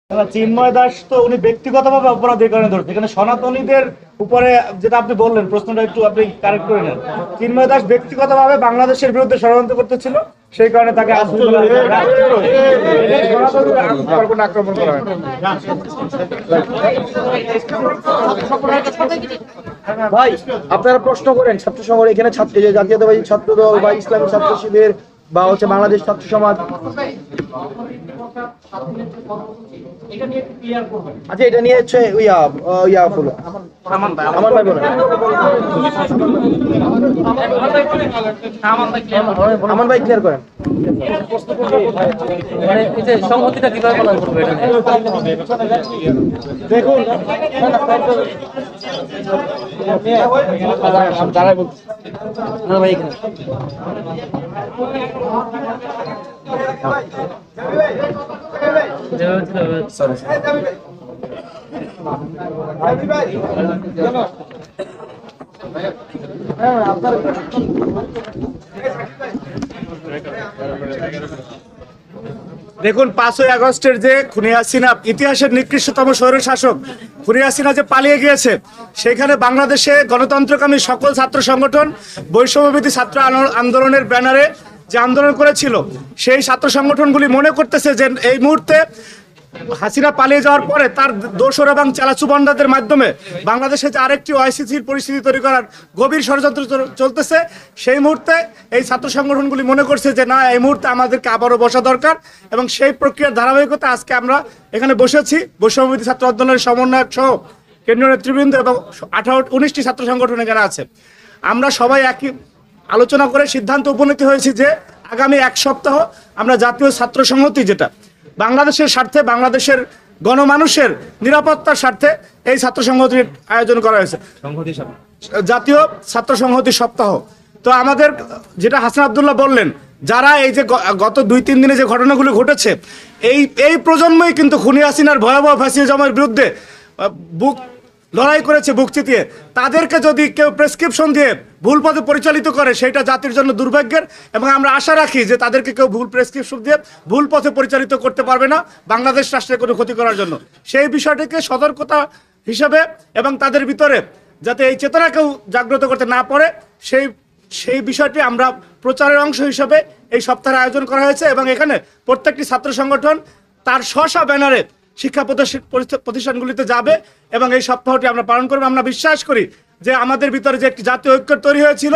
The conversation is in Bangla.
চিন্ময় দাস তো উনি ব্যক্তিগতভাবে অপরাধের কারণে ধরছে, এখানে সনাতনীদের উপরে যেটা আপনি বললেন, প্রশ্নটা একটু আপনি কারেক্ট করে নেন। চিন্ময় দাস ব্যক্তিগতভাবে বাংলাদেশের বিরুদ্ধে ষড়যন্ত্র করতেছিল, সেই কারণে তাকে আক্রমণ করা হয়। ভাই আপনারা প্রশ্ন করেন ছাত্র সংগঠন, এখানে ছাত্র জাতীয়তাবাদী ছাত্র দল বা ইসলামী ছাত্র শিবির বা হচ্ছে বাংলাদেশ ছাত্র সমাজ। আচ্ছা, এটা নিয়ে হচ্ছে হলো আমার ভাই বোন আমার ভাই ক্লিয়ার করেন। মানে এই যে সংহতিটা কিভাবে পালন করবে এটা নিয়ে? দেখুন, না ভাই এখানে দেখুন 5ই আগস্টের যে খুনি হাসিনা, ইতিহাসের নিকৃষ্টতম স্বৈর শাসক খুনি হাসিনা যে পালিয়ে গিয়েছে, সেখানে বাংলাদেশে গণতন্ত্রকামী সকল ছাত্র সংগঠন বৈষম্যবিরোধী ছাত্র আন্দোলনের ব্যানারে যে আন্দোলন করেছিল, সেই ছাত্র সংগঠনগুলি মনে করতেছে যে এই মুহূর্তে হাসিনা পালিয়ে যাওয়ার পরে তার দোসর এবং চালাচুবান্ডাদের মাধ্যমে বাংলাদেশে যে আরেকটি অস্থিতিশীল পরিস্থিতি তৈরি করার গভীর ষড়যন্ত্র চলতেছে, সেই মুহূর্তে এই ছাত্র সংগঠনগুলি মনে করছে যে না, এই মুহূর্তে আমাদেরকে আবারও বসা দরকার। এবং সেই প্রক্রিয়ার ধারাবাহিকতা আজকে আমরা এখানে বসেছি। বৈষম্যবিরোধী ছাত্র আন্দোলনের সমন্বয়ক সহ কেন্দ্রীয় নেতৃবৃন্দ এবং 19টি ছাত্র সংগঠন এখানে আছে। আমরা সবাই একই আলোচনা করে সিদ্ধান্ত উপনীত হয়েছি যে আগামী এক সপ্তাহ আমরা জাতীয় ছাত্র সংহতি, যেটা বাংলাদেশের স্বার্থে, বাংলাদেশের গণমানুষের নিরাপত্তার স্বার্থে এই ছাত্র সংহতির আয়োজন করা হয়েছে, জাতীয় ছাত্র সংহতি সপ্তাহ। তো আমাদের যেটা হাসান আব্দুল্লাহ বললেন, যারা এই যে গত 2-3 দিনে যে ঘটনাগুলো ঘটেছে, এই প্রজন্মই কিন্তু খুনি হাসিনার ভয়াবহ ফ্যাসিজমের বিরুদ্ধে বুক লড়াই করেছে, বুক চিতিয়ে। তাদেরকে যদি কেউ প্রেসক্রিপশন দিয়ে ভুল পথে পরিচালিত করে, সেটা জাতির জন্য দুর্ভাগ্যের। এবং আমরা আশা রাখি যে তাদেরকে কেউ ভুল প্রেসক্রিপশন দিয়ে ভুল পথে পরিচালিত করতে পারবে না বাংলাদেশ রাষ্ট্রের কোনো ক্ষতি করার জন্য। সেই বিষয়টিকে সতর্কতা হিসাবে এবং তাদের ভিতরে যাতে এই চেতনা কেউ জাগ্রত করতে না পারে, সেই বিষয়টি আমরা প্রচারের অংশ হিসাবে এই সপ্তাহের আয়োজন করা হয়েছে। এবং এখানে প্রত্যেকটি ছাত্র সংগঠন তার স্ব ব্যানারে শিক্ষা প্রতিষ্ঠানগুলিতে যাবে এবং এই সপ্তাহটি আমরা পালন করবো। আমরা বিশ্বাস করি যে আমাদের ভিতরে যে একটি জাতীয় ঐক্য তৈরি হয়েছিল,